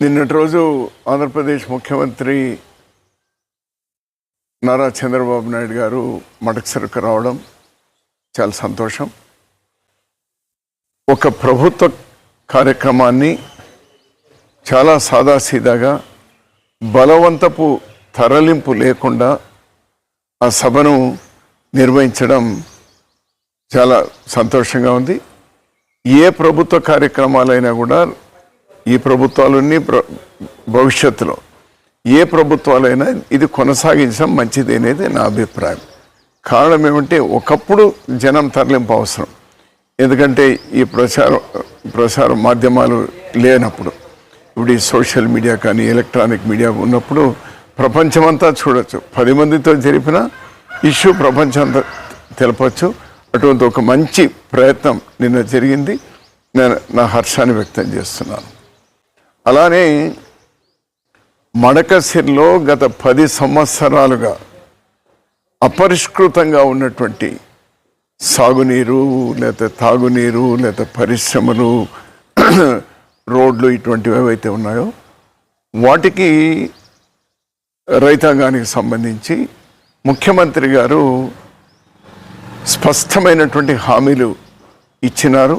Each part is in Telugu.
నిన్నటి రోజు ఆంధ్రప్రదేశ్ ముఖ్యమంత్రి నారా చంద్రబాబు నాయుడు గారు మడకసిరకు రావడం చాలా సంతోషం. ఒక ప్రభుత్వ కార్యక్రమాన్ని చాలా సాదాసీదాగా బలవంతపు తరలింపు లేకుండా ఆ సభను నిర్వహించడం చాలా సంతోషంగా ఉంది. ఏ ప్రభుత్వ కార్యక్రమాలైనా కూడా ఈ ప్రభుత్వాలన్నీ భవిష్యత్తులో ఏ ప్రభుత్వాలైనా ఇది కొనసాగించడం మంచిది అనేది నా అభిప్రాయం. కారణం ఏమంటే ఒకప్పుడు జనం తరలింపు అవసరం, ఎందుకంటే ఈ ప్రసార మాధ్యమాలు లేనప్పుడు, ఇప్పుడు ఈ సోషల్ మీడియా కానీ ఎలక్ట్రానిక్ మీడియా ఉన్నప్పుడు ప్రపంచమంతా చూడొచ్చు. 10 మందితో జరిపిన ఇష్యూ ప్రపంచమంతా తెలపచ్చు. అటువంటి ఒక మంచి ప్రయత్నం నిన్న జరిగింది. నేను నా హర్షాన్ని వ్యక్తం చేస్తున్నాను. అలానే మడకసిరిలో గత 10 సంవత్సరాలుగా అపరిష్కృతంగా ఉన్నటువంటి సాగునీరు, లేదా తాగునీరు, లేదా పరిశ్రమలు, రోడ్లు ఇటువంటివి ఏవైతే ఉన్నాయో వాటికి రైతాంగానికి సంబంధించి ముఖ్యమంత్రి గారు స్పష్టమైనటువంటి హామీలు ఇచ్చినారు.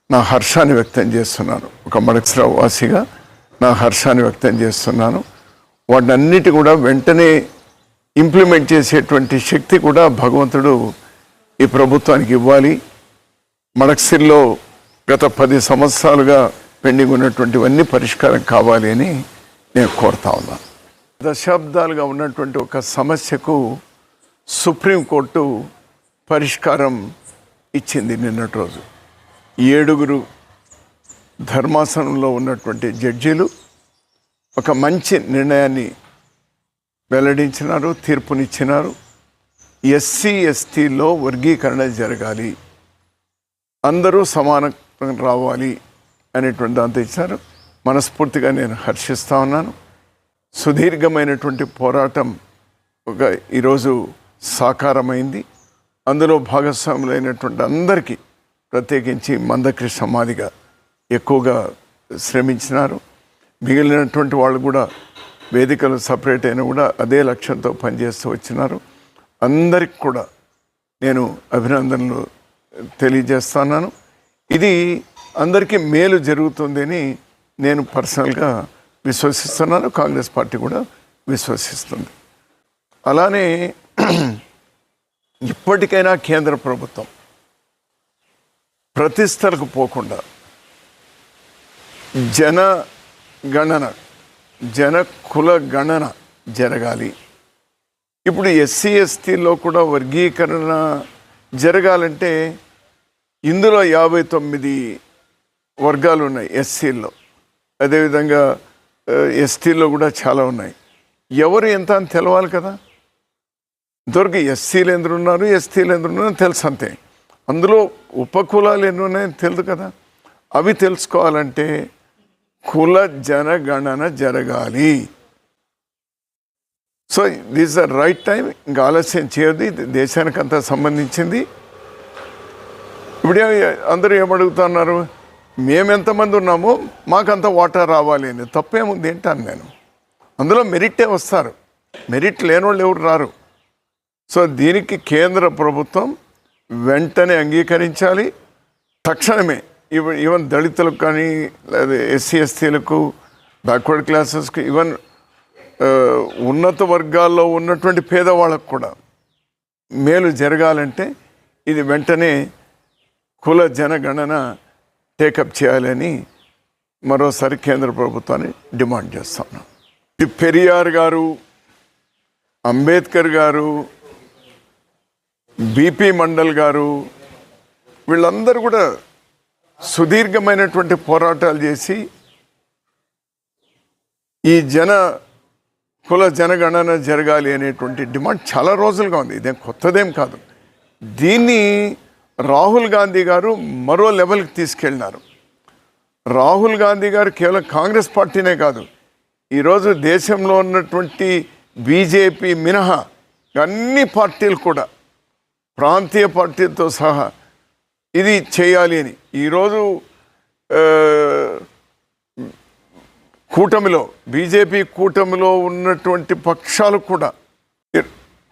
నా హర్షాన్ని వ్యక్తం చేస్తున్నాను. ఒక మడకసిర వాసిగా నా హర్షాన్ని వ్యక్తం చేస్తున్నాను. వాటన్నిటి కూడా వెంటనే ఇంప్లిమెంట్ చేసేటువంటి శక్తి కూడా భగవంతుడు ఈ ప్రభుత్వానికి ఇవ్వాలి. మడకసిరిలో గత 10 సంవత్సరాలుగా పెండింగ్ ఉన్నటువంటివన్నీ పరిష్కారం కావాలి అని నేను కోరుతా ఉన్నాను. దశాబ్దాలుగా ఉన్నటువంటి ఒక సమస్యకు సుప్రీంకోర్టు పరిష్కారం ఇచ్చింది నిన్నటి రోజు. 7 ధర్మాసనంలో ఉన్నటువంటి జడ్జీలు ఒక మంచి నిర్ణయాన్ని వెల్లడించినారు, తీర్పునిచ్చినారు. ఎస్సీ ఎస్టీలో వర్గీకరణ జరగాలి, అందరూ సమానంగా రావాలి అనేటువంటి దాంతో ఇచ్చారు. మనస్ఫూర్తిగా నేను హర్షిస్తా ఉన్నాను. సుదీర్ఘమైనటువంటి పోరాటం ఈరోజు సాకారమైంది. అందులో భాగస్వాములైనటువంటి అందరికీ, ప్రత్యేకించి మందకృష్ణ మాదిగ ఎక్కువగా శ్రమించినారు. మిగిలినటువంటి వాళ్ళు కూడా వేదికలు సపరేట్ అయినా కూడా అదే లక్ష్యంతో పనిచేస్తూ వచ్చినారు. అందరికి కూడా నేను అభినందనలు తెలియజేస్తున్నాను. ఇది అందరికీ మేలు జరుగుతుందని నేను పర్సనల్గా విశ్వసిస్తున్నాను. కాంగ్రెస్ పార్టీ కూడా విశ్వసిస్తుంది. అలానే ఇప్పటికైనా కేంద్ర ప్రభుత్వం ప్రతిష్టలకు పోకుండా జన కుల గణన జరగాలి. ఇప్పుడు ఎస్సీ ఎస్టీలో కూడా వర్గీకరణ జరగాలంటే ఇందులో 59 వర్గాలు ఉన్నాయి ఎస్సీల్లో, అదేవిధంగా ఎస్టీలో కూడా చాలా ఉన్నాయి. ఎవరు ఎంత అని తెలవాలి కదా. ఎస్సీలు ఎందుకు ఉన్నారు, ఎస్టీలు ఎందుకు ఉన్నారు తెలుసు అంతే. అందులో ఉపకులాలు ఎన్ని ఉన్నాయని తెలుసు కదా. అవి తెలుసుకోవాలంటే కుల జనగణన జరగాలి. So this the right time. ఇంకా ఆలస్యం చేయదు. ఇది దేశానికి అంతా సంబంధించింది. ఇప్పుడు అందరూ ఏమడుగుతున్నారు, మేమెంతమంది ఉన్నామో మాకంత వాటా రావాలి అని. తప్పేముంది ఏంటాను నేను. అందులో మెరిటే వస్తారు, మెరిట్ లేని వాళ్ళు ఎవరు రారు. సో దీనికి కేంద్ర ప్రభుత్వం వెంటనే అంగీకరించాలి. తక్షణమే ఈవెన్ దళితులకు కానీ, లేదా ఎస్సీ ఎస్టీలకు, బ్యాక్వర్డ్ క్లాసెస్కి, ఈవెన్ ఉన్నత వర్గాల్లో ఉన్నటువంటి పేదవాళ్ళకు కూడా మేలు జరగాలంటే ఇది వెంటనే కుల జనగణన టేకప్ చేయాలని మరోసారి కేంద్ర ప్రభుత్వాన్ని డిమాండ్ చేస్తున్నాం. పెరియార్ గారు, అంబేద్కర్ గారు, బిపి మండల్ గారు, వీళ్ళందరూ కూడా సుదీర్ఘమైనటువంటి పోరాటాలు చేసి ఈ కుల జనగణన జరగాలి అనేటువంటి డిమాండ్ చాలా రోజులుగా ఉంది. ఇదేం కొత్తదేం కాదు. దీన్ని రాహుల్ గాంధీ గారు మరో లెవెల్కి తీసుకెళ్ళినారు. రాహుల్ గాంధీ గారు కేవలం కాంగ్రెస్ పార్టీనే కాదు, ఈరోజు దేశంలో ఉన్నటువంటి బీజేపీ మినహా అన్ని పార్టీలు కూడా, ప్రాంతీయ పార్టీలతో సహా ఇది చేయాలి అని ఈరోజు కూటమిలో బీజేపీ కూటమిలో ఉన్నటువంటి పక్షాలు కూడా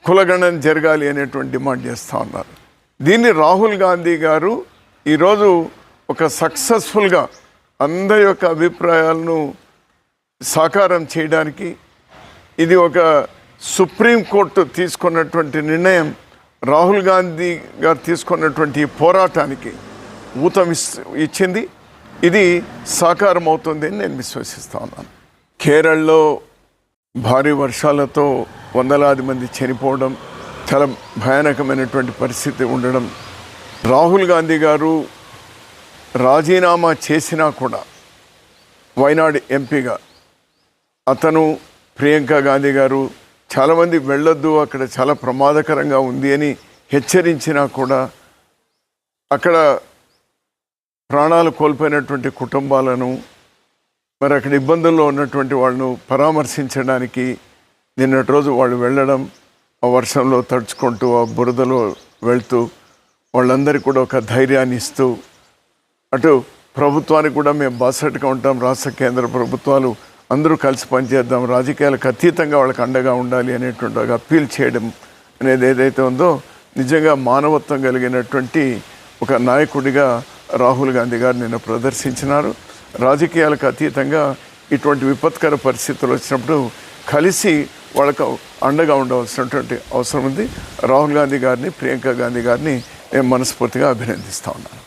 కులగణన జరగాలి అనేటువంటి డిమాండ్ చేస్తూ ఉన్నారు. దీన్ని రాహుల్ గాంధీ గారు ఈరోజు ఒక సక్సెస్ఫుల్గా అందరి యొక్క అభిప్రాయాలను సాకారం చేయడానికి ఇది ఒక సుప్రీంకోర్టు తీసుకున్నటువంటి నిర్ణయం, రాహుల్ గాంధీ గారు తీసుకున్నటువంటి పోరాటానికి ఊతం ఇచ్చింది. ఇది సాకారం అవుతుంది అని నేను విశ్వసిస్తా ఉన్నాను. కేరళలో భారీ వర్షాలతో వందలాది మంది చనిపోవడం, చాలా భయానకమైనటువంటి పరిస్థితి ఉండడం, రాహుల్ గాంధీ గారు రాజీనామా చేసినా కూడా వైనాడ్ ఎంపీగా అతను, ప్రియాంక గాంధీ గారు చాలామంది వెళ్ళొద్దు, అక్కడ చాలా ప్రమాదకరంగా ఉంది అని హెచ్చరించినా కూడా అక్కడ ప్రాణాలు కోల్పోయినటువంటి కుటుంబాలను, మరి అక్కడ ఇబ్బందుల్లో ఉన్నటువంటి వాళ్ళను పరామర్శించడానికి నిన్నటి రోజు వాళ్ళు వెళ్ళడం, ఆ వర్షంలో తడుచుకుంటూ ఆ బురదలో వెళ్తూ వాళ్ళందరికీ కూడా ఒక ధైర్యాన్ని ఇస్తూ, అటు ప్రభుత్వానికి కూడా మేము బాసటగా ఉంటాం, రాష్ట్ర కేంద్ర ప్రభుత్వాలు అందరూ కలిసి పనిచేద్దాం, రాజకీయాలకు అతీతంగా వాళ్ళకి అండగా ఉండాలి అనేటువంటి ఒక అప్పీల్ చేయడం అనేది ఏదైతే ఉందో నిజంగా మానవత్వం కలిగినటువంటి ఒక నాయకుడిగా రాహుల్ గాంధీ గారు నిన్న ప్రదర్శించినారు. రాజకీయాలకు అతీతంగా ఇటువంటి విపత్కర పరిస్థితులు వచ్చినప్పుడు కలిసి వాళ్ళకు అండగా ఉండవలసినటువంటి అవసరం ఉంది. రాహుల్ గాంధీ గారిని, ప్రియాంక గాంధీ గారిని నేను మనస్ఫూర్తిగా అభినందిస్తా ఉన్నాను.